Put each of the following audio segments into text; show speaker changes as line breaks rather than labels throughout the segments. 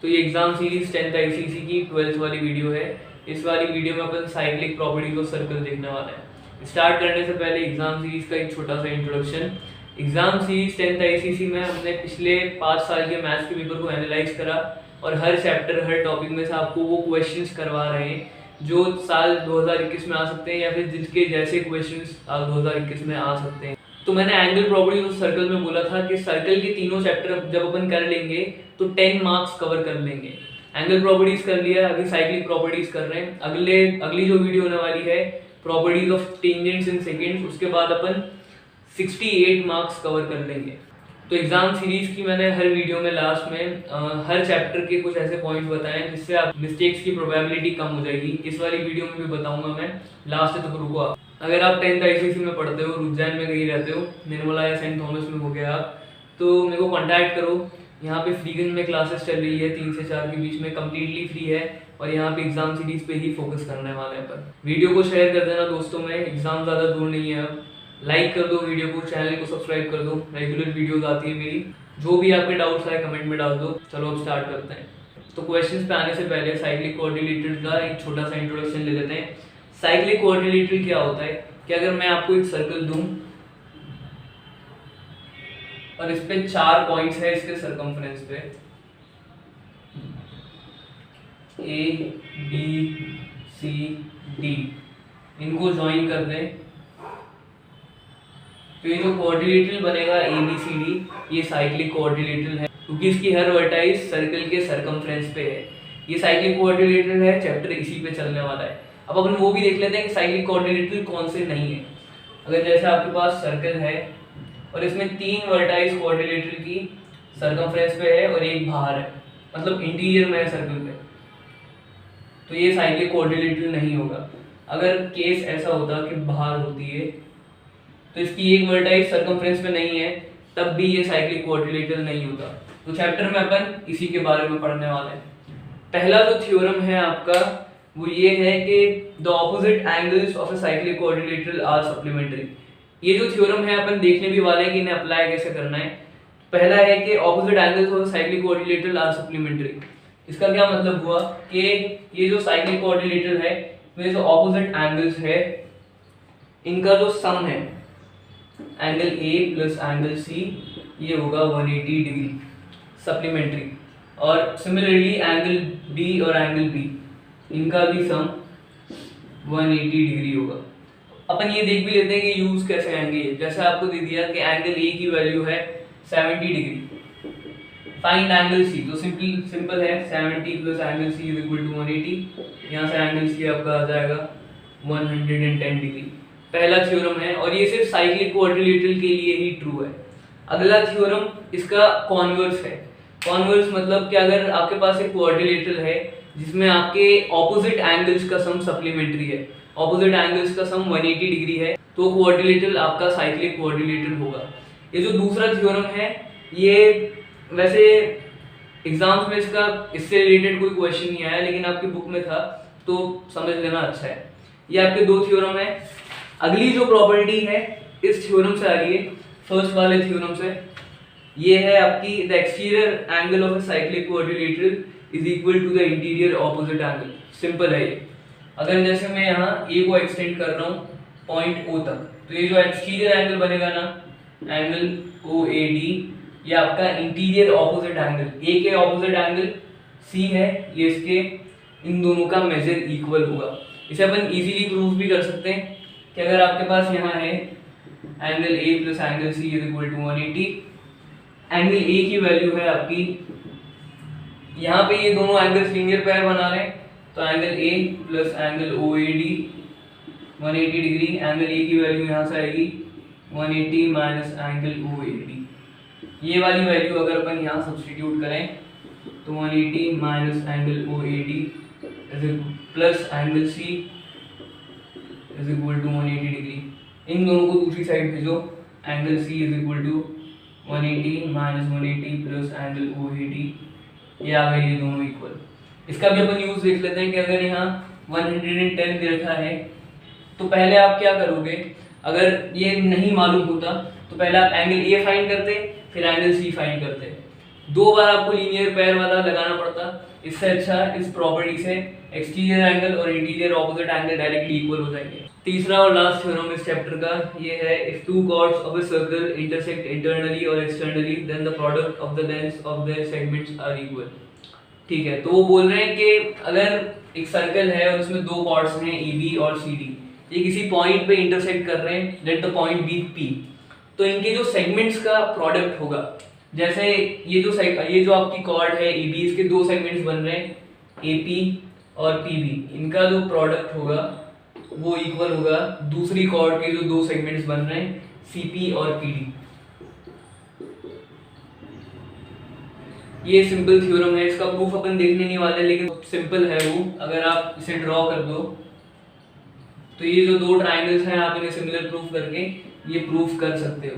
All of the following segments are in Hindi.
तो ये एग्जाम सीरीज 10th आईसीसी की 12th वाली वीडियो है। इस वाली वीडियो में अपन साइक्लिक प्रॉपर्टीज ऑफ सर्कल देखने वाले हैं। स्टार्ट करने से पहले एग्जाम सीरीज का एक छोटा सा introduction. Exam series 10th ICC में हमने पिछले 5 साल के मैथ्स के पेपर को एनालाइज करा और हर चैप्टर हर टॉपिक में से आपको वो क्वेश्चंस करवा रहे हैं जो साल 2021 में आ सकते हैं या फिर जिसके जैसे क्वेश्चंस साल 2021 में आ सकते हैं। तो मैंने एंगल प्रॉपर्टीज ऑफ सर्कल में बोला था कि सर्कल के तीनों चैप्टर जब अपन कर लेंगे तो 10 मार्क्स कवर कर लेंगे। एंगल प्रॉपर्टीज कर लिया, अभी साइक्लिक प्रॉपर्टीज कर रहे हैं। अगली जो वीडियो होने वाली है properties of tangents in seconds, उसके बाद अपन 68 मार्क्स कवर कर लेंगे। तो एग्जाम सीरीज की मैंने हर वीडियो में लास्ट में हर चैप्टर के कुछ ऐसे पॉइंट्स बताए हैं जिससे आप मिस्टेक्स की प्रोबेबिलिटी कम हो जाएगी। इस वाली वीडियो में भी बताऊंगा मैं, लास्ट तक रुको आप। अगर आप 10th आईसीसी में पढ़ते हो, उज्जैन में कहीं रहते हो, निर्मला या सेंट थॉमस में हो गया आप, तो मेरे को कॉन्टैक्ट करो। यहाँ पे फ्रीगन में क्लासेस चल रही है 3 से 4 के बीच में, कम्प्लीटली फ्री है और यहाँ पे एग्जाम सीरीज पे ही फोकस करने वाले हैं अपन। वीडियो को शेयर कर देना दोस्तों में, एग्जाम ज़्यादा दूर नहीं है अब। लाइक कर दो वीडियो को, चैनल को सब्सक्राइब कर दो, रेगुलर वीडियोस आती है मेरी। जो भी आपके डाउट्स आए कमेंट में डाल दो। चलो अब स्टार्ट करते हैं। तो क्वेश्चंस पे आने से पहले साइक्लिक क्वाड्रिलेटरल का एक छोटा सा इंट्रोडक्शन ले लेते हैं। साइक्लिक क्वाड्रिलेटरल क्या होता है कि अगर मैं आपको एक सर्कल दूं और इस पे 4 पॉइंट्स है इसके सरकमफ्रेंस पे, ए बी सी डी, इनको ज्वाइन कर दें तो ये जो क्वाड्रिलेटरल बनेगा ABCD, ये साइक्लिक क्वाड्रिलेटरल है क्योंकि इसकी हर वर्टाइस सर्कल के सरकमफ्रेंस पे है। ये साइक्लिक क्वाड्रिलेटरल है, चैप्टर इसी पे चलने वाला है। अब अपन वो भी देख लेते हैं कि साइक्लिक क्वाड्रिलेटरल कौन से नहीं है। अगर जैसे आपके पास सर्कल है और इसमें 3 वर्टाइस क्वाड्रिलेटरल की सरकमफ्रेंस पे है और एक बाहर है, मतलब इंटीरियर में है सर्कल पे, तो ये साइक्लिक क्वाड्रिलेटरल नहीं होगा। अगर केस ऐसा होता कि बाहर होती है तो इसकी एक वर्टाइस सरकमफ्रेंस पे नहीं है, तब भी ये साइक्लिक क्वाड्रिलेटरल नहीं होता। तो चैप्टर में अपन इसी के बारे में पढ़ने वाले हैं। पहला जो थ्योरम है आपका वो ये है कि the opposite angles of a cyclic quadrilateral are supplementary. ये जो थ्योरम है अपन देखने भी वाले हैं कि इन्हें अप्लाई कैसे करना है। पहला है कि opposite angles of a cyclic quadrilateral are supplementary. इसका क्या मतलब हुआ कि ये जो साइक्लिक क्वाड्रिलेटरल है, ये जो ऑपोजिट एंगल्स है, इनका जो सम है angle A plus angle C, ये होगा 180 डिग्री सप्लीमेंट्री। और सिमिलरली एंगल D और एंगल B, इनका भी सम 180 डिग्री होगा। अपन ये देख भी लेते हैं कि यूज कैसे आएंगे। जैसे आपको दे दिया कि एंगल A की वैल्यू है 70 डिग्री, फाइंड एंगल C, तो सिंपल है 70 plus angle C is equal to 180। यहाँ से एंगल C आपका आ जाएगा 110 डिग्री। पहला थ्योरम है और ये सिर्फ साइक्लिक क्वाड्रिलेटरल के लिए ही ट्रू है। अगला थ्योरम इसका कॉन्वर्स है। कॉन्वर्स मतलब कि अगर आपके पास एक क्वाड्रिलेटरल है जिसमें आपके ऑपोजिट एंगल्स का सम सप्लीमेंट्री है, ऑपोजिट एंगल्स का सम 180 डिग्री है, तो क्वाड्रिलेटरल आपका साइक्लिक क्वाड्रिलेटरल होगा। ये जो दूसरा थ्योरम है, ये वैसे एग्जाम्स में इससे रिलेटेड कोई क्वेश्चन नहीं आया, लेकिन आपकी बुक में था तो समझ लेना अच्छा है। ये आपके 2 थ्योरम है। अगली जो प्रॉपर्टी है इस थ्योरम से आ रही है, फर्स्ट वाले थ्योरम से। ये है आपकी the exterior angle of a cyclic quadrilateral is equal to the interior opposite angle. Simple है ये। अगर जैसे मैं यहाँ A को एक्सटेंड कर रहा हूँ पॉइंट O तक, तो ये जो एक्सटीरियर एंगल बनेगा ना, एंगल OAD, ये आपका इंटीरियर ऑपोजिट एंगल, A के ऑपोजिट एंगल C है, ये इसके इन दोनों का मेजर इक्वल होगा। इसे अपन इजीली प्रूव भी कर सकते हैं कि अगर आपके पास यहाँ है angle A plus angle C is equal to 180, angle A की वैल्यू है आपकी, यहाँ पे ये दोनों एंगल्स लीनियर पेयर बना रहे हैं, तो angle A plus angle OAD 180 degree. Angle A की वैल्यू यहाँ से आएगी 180 माइनस एंगल OAD। ये वाली वैल्यू अगर अपन यहाँ सब्स्टिट्यूट करें तो 180 minus angle OAD plus angle C is equal to 180 degree. इन दोनों को दूसरी साइड भेजो, angle C is equal to 180 minus 180 plus angle OAD, ये आ गए ये दोनों इक्वल। इसका भी अपन यूज देख लेते हैं कि अगर यहाँ 110 दे रखा है तो पहले आप क्या करोगे, अगर ये नहीं मालूम होता तो पहले आप एंगल A फाइंड करते, फिर एंगल C फाइंड करते। 2 बार आपको लीनियर पेयर वाला लगाना पड़ता, इससे अच्छा इस प्रॉपर्टी से एक्सटीरियर एंगल और interior opposite angle directly equal हो जाएंगे। तीसरा और लास्ट थ्योरम इस चैप्टर का ये है, if two chords of a circle intersect internally और externally then the product of the lengths of their segments are equal. ठीक है, तो वो बोल रहे हैं कि अगर एक सर्कल है और उसमें 2 कॉर्ड्स हैं ए बी और सी डी, ये किसी पॉइंट पे इंटरसेक्ट कर रहे हैं, let the point be P, तो इनके जो सेगमेंट्स का प्रोडक्ट होगा, जैसे ये जो आपकी कॉर्ड है ए बी, इसके 2 सेगमेंट्स बन रहे हैं ए पी और पी बी, इनका जो प्रोडक्ट होगा वो इक्वल होगा दूसरी कॉर्ड के जो 2 सेगमेंट्स बन रहे हैं सी पी और पी डी। ये सिंपल थ्योरम है, इसका प्रूफ अपन देखने नहीं वाले, लेकिन सिंपल है वो। अगर आप इसे ड्रॉ कर दो तो ये जो 2 ट्राइंगल्स हैं आप इन्हें सिमिलर प्रूफ करके ये प्रूफ कर सकते हो।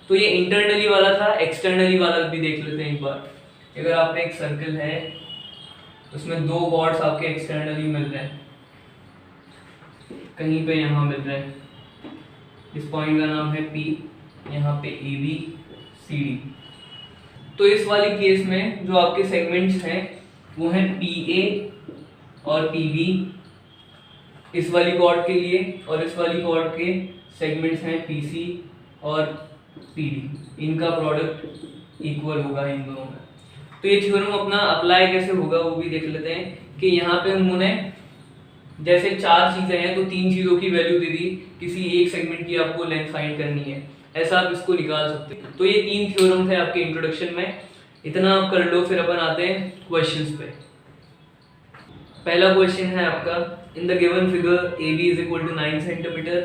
तो ये इंटरनली वाला था, एक्सटर्नली वाला भी देख लेते हैं एक बार। अगर आपने एक सर्कल है उसमें 2 कॉर्ड्स आपके एक्सटर्नली मिल रहे हैं, कहीं पे यहाँ मिल रहे हैं, इस पॉइंट का नाम है P, यहाँ पे ए बी सी डी। तो इस वाली केस में जो आपके सेगमेंट्स हैं वो हैं पी ए और पी बी इस वाली कॉर्ड के लिए, और इस वाली कॉर्ड के सेगमेंट्स हैं पी सी और पी डी, इनका प्रोडक्ट इक्वल होगा इन दोनों में। तो ये थ्योरम अपना अप्लाई कैसे होगा वो भी देख लेते हैं कि यहाँ पे उन्होंने जैसे 4 चीजें हैं तो 3 चीजों की वैल्यू दे दी, किसी एक सेगमेंट की आपको लेंथ फाइंड करनी है, ऐसा आप इसको निकाल सकते हैं। तो ये 3 थ्योरम थे आपके इंट्रोडक्शन में, इतना आप कर लो। फिर अपन आते हैं क्वेश्चंस पे। पहला क्वेश्चन है आपका, in the given figure A B is equal to 9 centimetre,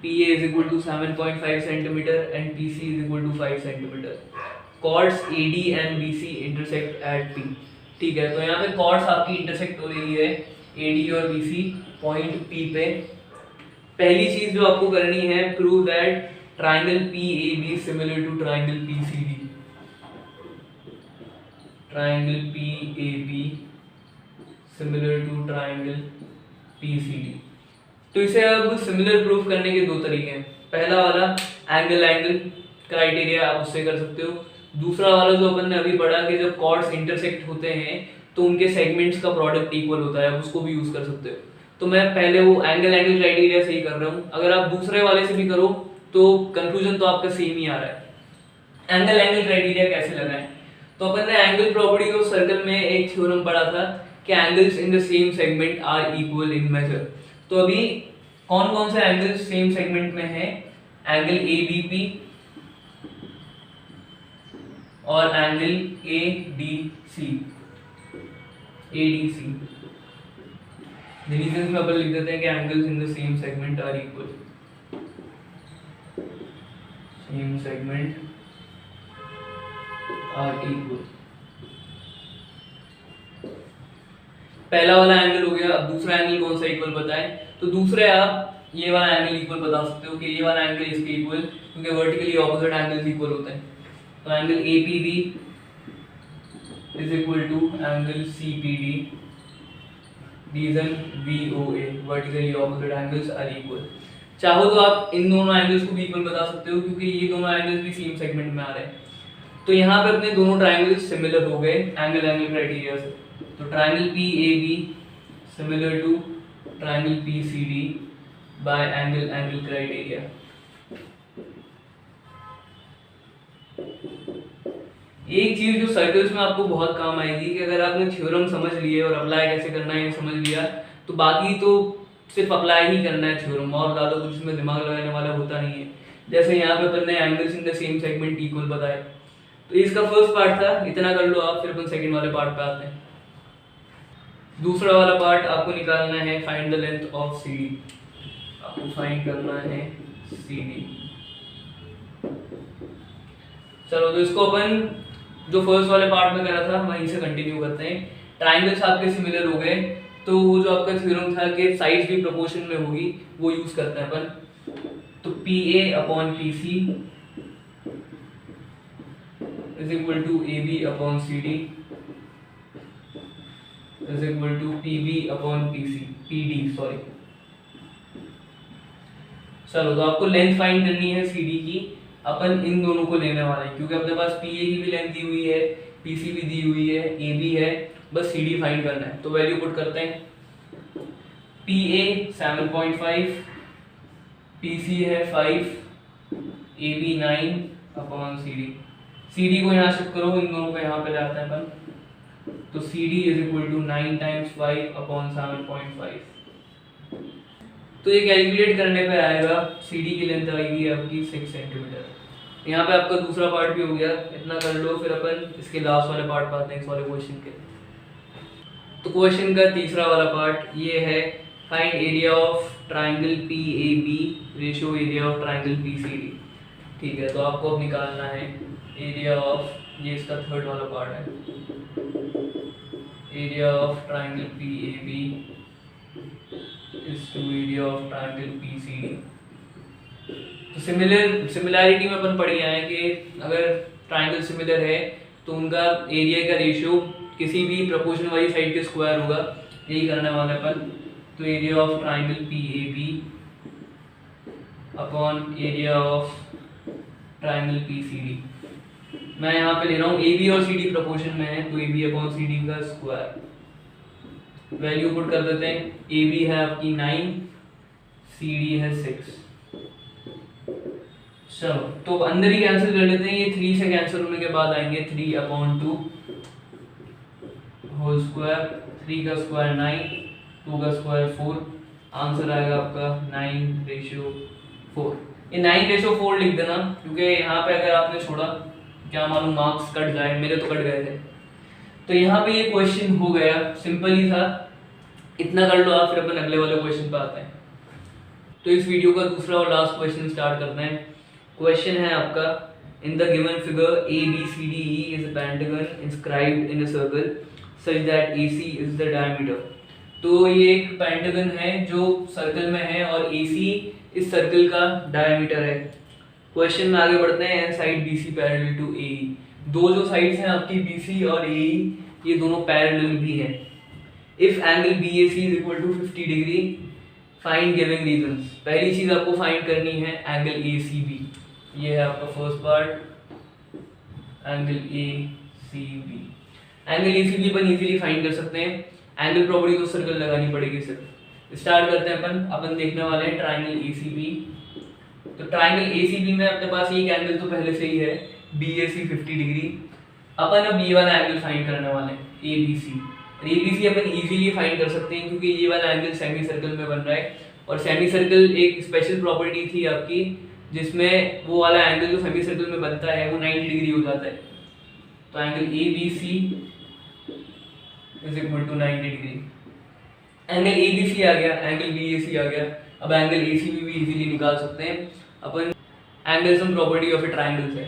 P A is equal to 7.5 centimetre and P C is equal to 5 centimetre. Chords A D and B C intersect at P. ठीक है, तो यहाँ पे कॉर्ड्स आपकी इंटरसेक्ट हो रही है ए डी और बी सी पॉइंट पी पे। पहली चीज जो आपको करनी है, prove that triangle P A B similar to triangle P C D. Triangle P A B similar to triangle P C D. तो इसे अब सिमिलर प्रूफ करने के 2 तरीके हैं। पहला वाला एंगल एंगल क्राइटेरिया, आप उससे कर सकते हो। दूसरा वाला जो अपन ने अभी पढ़ा कि जब कॉर्ड्स इंटरसेक्ट होते हैं तो उनके सेगमेंट्स का प्रोडक्ट इक्वल होता है, आप उसको भी यूज कर सकते हो। तो मैं पहले वो एंगल एंगल क्राइटेरिया से ही कर रहा हूँ, अगर आप दूसरे वाले से भी करो तो कंक्लूजन तो आपका सेम ही आ रहा है। एंगल एंगल क्राइटेरिया कैसे लगाएं, तो अपन ने एंगल प्रॉपर्टी ऑफ सर्कल में एक थ्योरम पढ़ा था कि angles in the same segment are equal in measure. तो अभी कौन कौन से एंगल्स सेम सेगमेंट में है, एंगल ए बी पी और angle A D C. The reasons में अपन लिख देते हैं कि angles in the same segment are equal, same segment are equal. पहला वाला एंगल हो गया। अब दूसरा एंगल कौन सा इक्वल बताएं, तो दूसरे आप ये वाला एंगल इक्वल बता सकते हो कि ये वाला एंगल इसके इक्वल, क्योंकि वर्टिकली ऑपोजिट एंगल्स इक्वल होते हैं। तो angle A P B is equal to angle C P D, reason V O A, vertically opposite angles are equal. चाहो तो आप इन दोनों एंगल्स को भी इक्वल बता सकते हो, क्योंकि ये दोनों एंगल्स भी सेम सेगमेंट में आ रहे हैं। तो यहाँ पे अपने दोनों ट्राइंगल्स सिमिलर हो गए एंगल एंगल क्राइटेरिया से। तो triangle P A B similar to triangle P C D by angle angle criteria. एक चीज जो सर्कल्स में आपको बहुत काम आएगी कि अगर आपने थ्योरम समझ लिए और अप्लाई कैसे करना है ये समझ लिया, तो बाकी तो सिर्फ अप्लाई ही करना है थ्योरम, और ज़्यादा कुछ इसमें दिमाग लगाने वाला होता नहीं है। जैसे यहाँ पे अपन ने angles in the same segment equal बताए, तो इसका फर्स्ट पार्ट था, इतना कर लो आप। फिर अपन सेकंड वाले पार्ट पे आते हैं। दूसरा वाला पार्ट आपको निकालना है find the length of C D. आपको फाइंड करना है सी डी। चलो, तो इसको अपन जो फर्स्ट वाले पार्ट में करा था वहीं से कंटिन्यू करते हैं। ट्राइंगल्स आपके सिमिलर हो गए, तो वो जो आपका थ्योरम था कि साइड्स भी प्रोपोर्शन में होगी, वो यूज करते हैं अपन। तो P A upon P C is equal to A B upon C D is equal to P B upon P C, P D sorry. चलो, तो आपको लेंथ फाइंड करनी है सी डी की। अपन इन दोनों को लेने वाले हैं, क्योंकि अपने पास पी ए की भी लेंथ दी हुई है, पीसी भी दी हुई है, ए बी है, बस सी डी फाइंड करना है। तो वैल्यू पुट करते हैं, पी ए 7.5, पी सी है 5, A B 9 upon C D. C D को यहाँ शिफ्ट करो, इन दोनों को यहाँ पे लाते हैं अपन, तो C D is equal to 9 times 5 upon 7.5। तो ये कैलकुलेट करने पे आएगा, सी डी की लेंथ आएगी आपकी 6 सेंटीमीटर। यहाँ पे आपका दूसरा पार्ट भी हो गया, इतना कर लो, फिर अपन इसके लास्ट वाले पार्ट पे आते हैं इस वाले क्वेश्चन के। तो क्वेश्चन का तीसरा वाला पार्ट ये है, find area of triangle P A B ratio area of triangle P C D. ठीक है, तो आपको अब निकालना है एरिया ऑफ, ये इसका थर्ड वाला पार्ट है, area of triangle P A B is to area of triangle P C D. तो सिमिलैरिटी में अपन पढ़ आए कि अगर ट्राइंगल सिमिलर है तो उनका एरिया का रेशियो किसी भी प्रोपोर्शन वाली साइड के स्क्वायर होगा, यही करने वाले अपन। तो area of triangle P A B upon area of triangle P C D. मैं यहाँ पे ले रहा हूँ ए बी और सी डी प्रोपोर्शन में है, तो A B upon C D का स्क्वायर। वैल्यू पुट कर देते हैं, ए बी है आपकी 9, सी डी है 6। चलो, तो अंदर ही कैंसिल कर लेते हैं, ये 3 से कैंसिल होने के बाद आएंगे 3 अपॉन 2 होल स्क्वायर, 3 का स्क्वायर 9, 2 का स्क्वायर 4, आंसर आएगा आपका 9:4। ये 9:4 लिख देना, क्योंकि यहाँ पे अगर आपने छोड़ा, क्या मालूम मार्क्स कट जाए, मेरे तो कट गए थे। तो यहाँ पे ये क्वेश्चन हो गया, सिंपल ही था, इतना कर लो आप, फिर अपन अगले वाले क्वेश्चन पे आते हैं। तो इस वीडियो का दूसरा और लास्ट क्वेश्चन स्टार्ट करते हैं। क्वेश्चन है आपका, in the given figure A B C D E is a pentagon inscribed in a circle such that A C is the diameter. तो ये एक पेंटागन है जो सर्कल में है और ए सी इस सर्कल का डायमीटर है। क्वेश्चन में आगे बढ़ते हैं, and side B C parallel to A E. दो जो साइड्स हैं आपकी बी सी और ए ई, ये दोनों पैरेलल भी हैं। If angle B A C is equal to 50 degree, find giving reasons. पहली चीज आपको फाइंड करनी है एंगल ए सी बी। ये है आपका first part, angle A C B. Angle A C B अपन इजीली फाइंड कर सकते हैं, एंगल प्रॉपर्टी तो सर्कल लगानी पड़ेगी सिर्फ। स्टार्ट करते हैं अपन देखने वाले हैं ट्राइंगल ए सी बी। तो ट्राइंगल ए सी बी में अपने पास एक एंगल तो पहले से ही है, बी ए सी 50 डिग्री। अपन अब ये वाला एंगल फाइंड करने वाले हैं, A B C. A B C अपन इजीली फाइंड कर सकते हैं, क्योंकि ये वाला एंगल सेमी सर्कल में बन रहा है, और सेमी सर्कल एक स्पेशल प्रॉपर्टी थी आपकी, जिसमें वो वाला एंगल जो सेमी सर्कल में बनता है वो 90 डिग्री हो जाता है। तो angle A B C is equal to 90 degree. Angle A B C आ गया, एंगल बी ए सी आ गया। अब एंगल ए सी भी इजीली निकाल सकते हैं अपन angle sum property of a triangle से।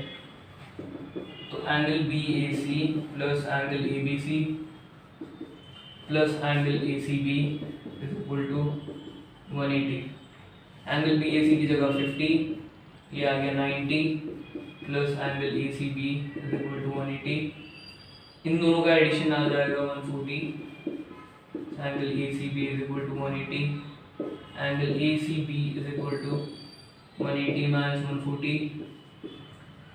तो angle B A C plus angle A B C plus angle A C B is equal to 180। Angle B A C की जगह 50, ये आ गया 90 plus angle A C B is equal to 180। इन दोनों का एडिशन आ जाएगा 140। Angle A C B is equal to 180, angle A C B is equal to 180 minus 140,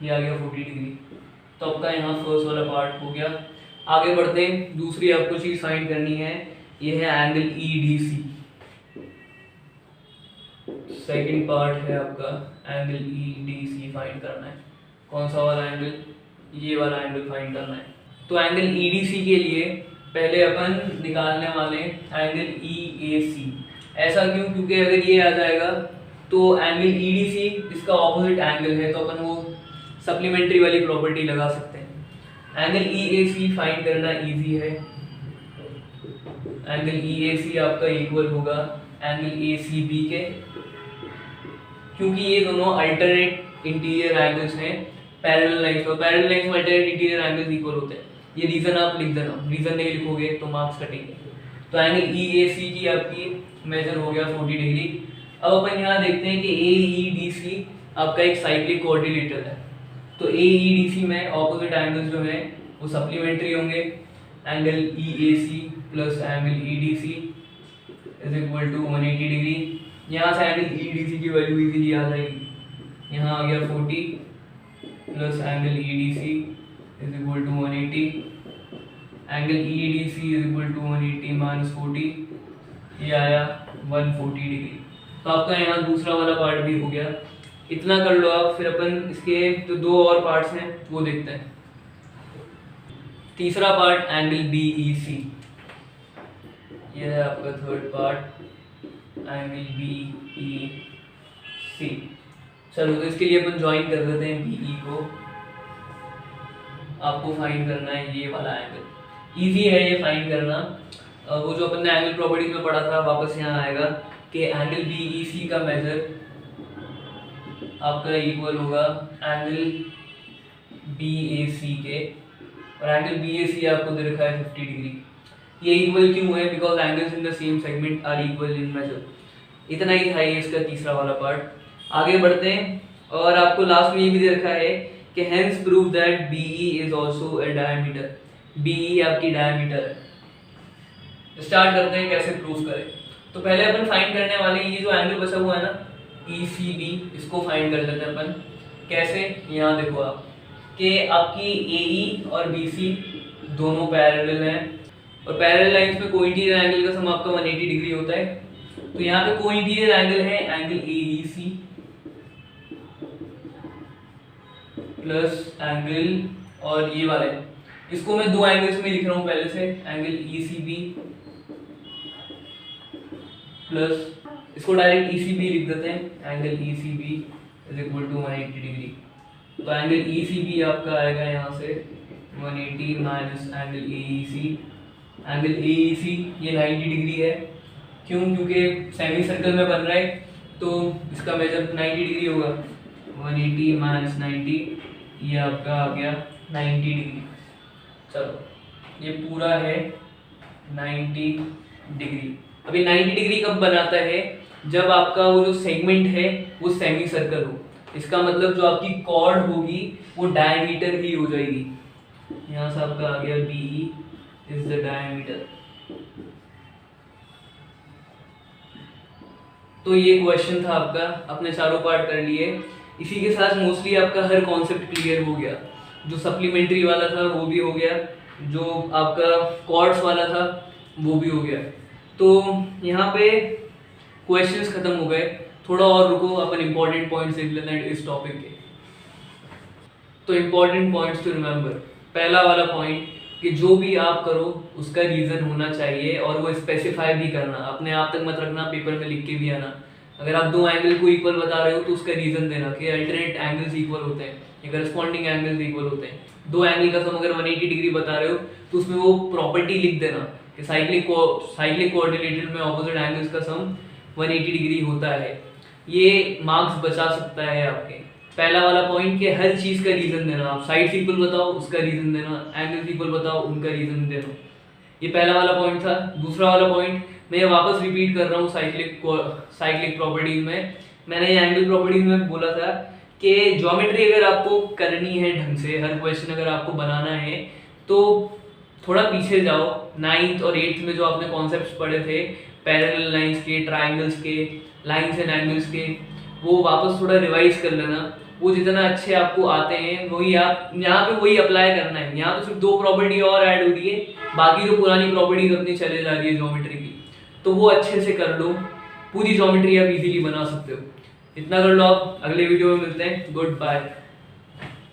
ये आ गया 40 डिग्री। तो आपका यहाँ फर्स्ट वाला पार्ट हो गया। आगे बढ़ते हैं, दूसरी आपको चीज़ फाइंड करनी है, ये है angle E D C. Second part है आपका angle E D C find करना है। कौन सा वाला एंगल? ये वाला एंगल फाइंड करना है। तो एंगल ई डी सी के लिए पहले अपन निकालने वाले एंगल ई ए सी। ऐसा क्यों? क्योंकि अगर ये आ जाएगा तो एंगल ई डी सी इसका ऑपोजिट एंगल है, तो अपन वो सप्लीमेंट्री वाली प्रॉपर्टी लगा सकते हैं। Angle E A C find करना इजी है। एंगल ई ए सी आपका इक्वल होगा एंगल ए सी बी के, क्योंकि ये दोनों अल्टरनेट इंटीरियर एंगल्स हैं पैरेलल लाइंस में। पैरेलल लाइंस में अल्टरनेट इंटीरियर एंगल्स इक्वल होते हैं। ये रीजन आप लिख देना, रीजन नहीं लिखोगे तो मार्क्स कटेंगे। तो एंगल ई ए सी की आपकी मेजर हो गया 40 डिग्री। अब अपन यहाँ देखते हैं कि ए ई डी सी आपका एक साइक्लिक कोऑर्डिनेटर है। तो ए ई डी सी में ऑपोजिट एंगल्स जो हैं वो सप्लीमेंट्री होंगे। Angle E A C plus angle E D C is equal to 180 degree. यहाँ से एंगल ई डी सी की वैल्यू इजीली आ जाएगी। यहाँ आ गया 40 plus angle E D C is equal to 180, angle EDC is equal to 180 minus 40, ये आया 140 डिग्री। तो आपका यहाँ दूसरा वाला पार्ट भी हो गया। इतना कर लो आप, फिर अपन इसके जो दो और पार्ट्स हैं वो देखते हैं। तीसरा पार्ट एंगल BEC, ये है आपका थर्ड पार्ट एंगल BEC। चलो तो इसके लिए अपन ज्वाइन कर देते हैं BE को। आपको फाइंड करना है ये वाला एंगल, इजी है ये फाइंड करना। वो जो अपन ने एंगल प्रॉपर्टीज में पढ़ा था वापस यहाँ आएगा कि एंगल BEC का मेजर आपका इक्वल होगा एंगल BAC के, और एंगल BAC आपको दे रखा है 50 डिग्री। ये इक्वल क्यों है? Because angles in the same segment are equal in measure. इतना ही था ये इसका तीसरा वाला पार्ट। आगे बढ़ते हैं, और आपको लास्ट में ये भी दे रखा है कि hence prove that BE is also a diameter. BE आपकी डायमीटर है। स्टार्ट करते हैं कैसे प्रूव करें। तो पहले अपन फाइंड करने वाले ये जो एंगल बचा हुआ है ना ECB, इसको फाइंड कर लेते हैं अपन। कैसे? यहाँ देखो आप कि आपकी AE और BC दोनों पैरेलल हैं, और पैरेलल लाइंस में कोइंटीरियर एंगल का सम आपका 180 डिग्री होता है। तो यहाँ पे कोइंटीरियर एंगल है एंगल AEC प्लस एंगल, और ये वाले इसको मैं दो एंगल्स में लिख रहा हूँ पहले से, एंगल ECB प्लस, इसको डायरेक्ट ECB लिख देते हैं, angle ECB is equal to 180 degree. तो एंगल ECB आपका आएगा यहाँ से 180 minus angle AEC। Angle AEC ये 90 डिग्री है। क्यों? क्योंकि सेमी सर्कल में बन रहा है, तो इसका मेजर 90 डिग्री होगा। 180 माइनस 90, ये आपका आ गया 90 डिग्री। चलो ये पूरा है 90 डिग्री। अभी 90 डिग्री कब बनाता है? जब आपका वो जो सेगमेंट है वो सेमी सर्कल हो। इसका मतलब जो आपकी कॉर्ड होगी वो डायमीटर ही हो जाएगी। यहाँ से आपका आ गया BE इज द डायमीटर। तो ये क्वेश्चन था आपका, अपने चारों पार्ट कर लिए। इसी के साथ मोस्टली आपका हर कॉन्सेप्ट क्लियर हो गया। जो सप्लीमेंट्री वाला था वो भी हो गया, जो आपका कॉर्ड्स वाला था वो भी हो गया। तो यहाँ पे क्वेश्चंस खत्म हो गए। थोड़ा और रुको, अपन इंपॉर्टेंट पॉइंट्स देख लेते हैं इस टॉपिक के। तो इंपॉर्टेंट पॉइंट्स टू रिमेंबर। पहला वाला पॉइंट कि जो भी आप करो उसका रीज़न होना चाहिए, और वो स्पेसिफाई भी करना। अपने आप तक मत रखना, पेपर में लिख के भी आना। अगर आप दो एंगल को इक्वल बता रहे हो तो उसका रीज़न देना कि अल्टरनेट एंगल्स इक्वल होते हैं या करस्पॉन्डिंग एंगल्स इक्वल होते हैं। दो एंगल का सम अगर 180 डिग्री बता रहे हो तो उसमें वो प्रॉपर्टी लिख देना कि साइक्लिक कोऑर्डिनेटेड में ऑपोजिट एंगल्स का सम 180 डिग्री होता है। ये मार्क्स बचा सकता है आपके। पहला वाला पॉइंट कि हर चीज़ का रीज़न देना। आप साइड्स इक्वल बताओ उसका रीज़न देना, एंगल्स इक्वल बताओ उनका रीज़न देना। ये पहला वाला पॉइंट था। दूसरा वाला पॉइंट मैं वापस रिपीट कर रहा हूँ साइक्लिक प्रॉपर्टीज में। मैंने ये एंगल प्रॉपर्टीज में बोला था कि ज्योमेट्री अगर आपको करनी है ढंग से, हर क्वेश्चन अगर आपको बनाना है तो थोड़ा पीछे जाओ। 9th और 8th में जो आपने कॉन्सेप्ट्स पढ़े थे पैरेलल लाइंस के, ट्राइंगल्स के, लाइंस एंड एंगल्स के, वो वापस थोड़ा रिवाइज कर लेना। वो जितना अच्छे आपको आते हैं वही आप यहाँ पे वही अप्लाई करना है। यहाँ तो सिर्फ दो प्रॉपर्टी और ऐड हो रही है, बाकी जो पुरानी प्रॉपर्टीज अपनी चले जा रही है ज्योमेट्री की, तो वो अच्छे से कर लो। पूरी ज्योमेट्री आप इजीली बना सकते हो। इतना कर लो आप। अगले वीडियो में मिलते हैं। Good bye.